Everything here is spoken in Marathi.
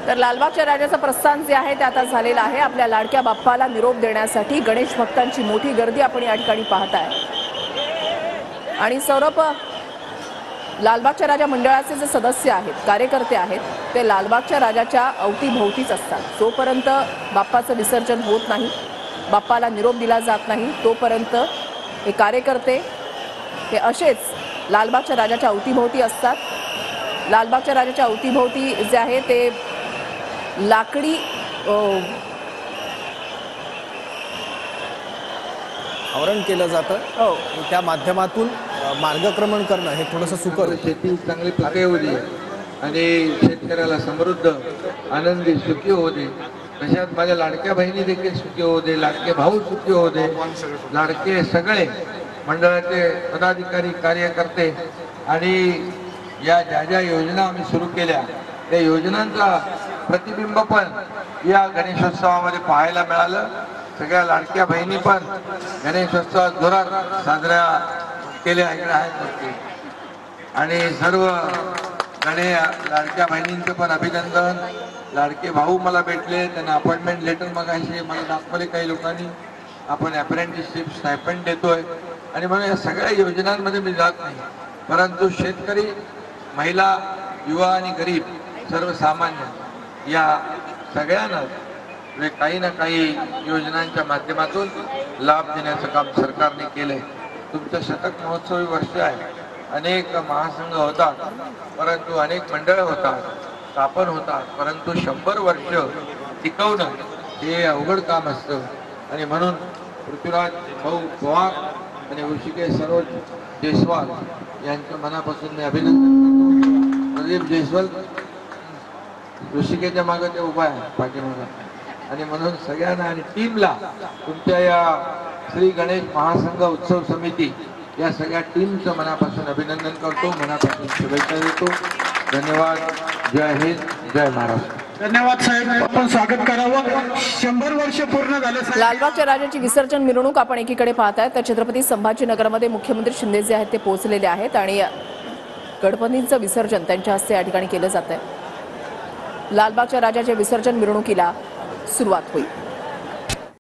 तर लालबागच्या राजाचं प्रस्थान जे आहे ते आता झालेलं आहे। आपल्या लाडक्या बाप्पाला निरोप देण्यासाठी गणेश भक्तांची मोठी गर्दी आपण या ठिकाणी पाहताय आणि सौरभ, लालबागच्या राजा मंडळाचे जे सदस्य आहेत, कार्यकर्ते आहेत, ते लालबागच्या राजाच्या अवतीभोवतीच असतात। जोपर्यंत बाप्पाचं विसर्जन होत नाही, बाप्पाला निरोप दिला जात नाही, तोपर्यंत हे कार्यकर्ते हे असेच लालबागच्या राजाच्या अवतीभोवती असतात। लालबागच्या राजाच्या अवतीभोवती जे आहे ते लाकडी आवरण केलं जातं। त्या माध्यमातून मार्गक्रमण करणं हे थोडंसं सुकर, शेती चांगली पिके होऊ दे आणि शेतकऱ्याला समृद्ध आनंदी सुखी होऊ दे। तशात माझ्या लाडक्या बहिणी देखील सुखी होऊ दे, लाडके भाऊ सुखी होऊ दे, लाडके सगळे मंडळाचे पदाधिकारी कार्यकर्ते आणि या ज्या ज्या योजना आम्ही सुरू केल्या त्या योजनांचा प्रतिबिंब पण या गणेशोत्सवामध्ये पाहायला मिळालं। सगळ्या लाडक्या बहिणी पण गणेशोत्सवात जोरात साजऱ्या केल्या आहेत आणि सर्व लाडक्या बहिणींचं पण अभिनंदन। लाडके भाऊ मला भेटले, त्यांना अपॉइंटमेंट लेटर मगाशी मला दाखवले काही लोकांनी, आपण अप्रेंटिसशिप स्टायपेंड देतोय आणि म्हणून या सगळ्या योजनांमध्ये मी जात नाही, परंतु शेतकरी, महिला, युवा आणि गरीब सर्वसामान्य या सगळ्यांना काही ना काही योजनांच्या माध्यमातून लाभ देण्याचं काम सरकारने केलंय। तुमचं शतक महोत्सवी वर्ष आहे, अनेक महासंघ होतात, परंतु अनेक मंडळ होतात, स्थापन होतात, परंतु 100 वर्ष टिकवणं हे अवघड काम असतं आणि म्हणून पृथ्वीराज भाऊ पवार आणि ऋषिकेश सरोज जयस्वाल यांचं मनापासून मी अभिनंदन करतो। प्रदीप जयस्वाल ऋषिकेच्या मागे ते उभा आहे पाठीमागे, आणि म्हणून सगळ्यांना आणि टीमला, तुमच्या या श्री गणेश महासंघ उत्सव समिती या सगळ्या टीमचं मनापासून अभिनंदन करतो, मनापासून शुभेच्छा देतो। धन्यवाद। जय हिंद, जय महाराष्ट्र। धन्यवाद साहेब, आपण स्वागत करावं। 100 वर्ष पूर्ण झाले। लालबागच्या राजाची विसर्जन मिरवणूक आपण एकीकडे पाहताय तर छत्रपती संभाजीनगरमध्ये मुख्यमंत्री शिंदे जे आहेत ते पोहोचलेले आहेत आणि गणपतींचं विसर्जन त्यांच्या हस्ते या ठिकाणी केलं जात आहे। लालबागच्या राजाच्या विसर्जन मिरवणुकीला सुरुवात होईल।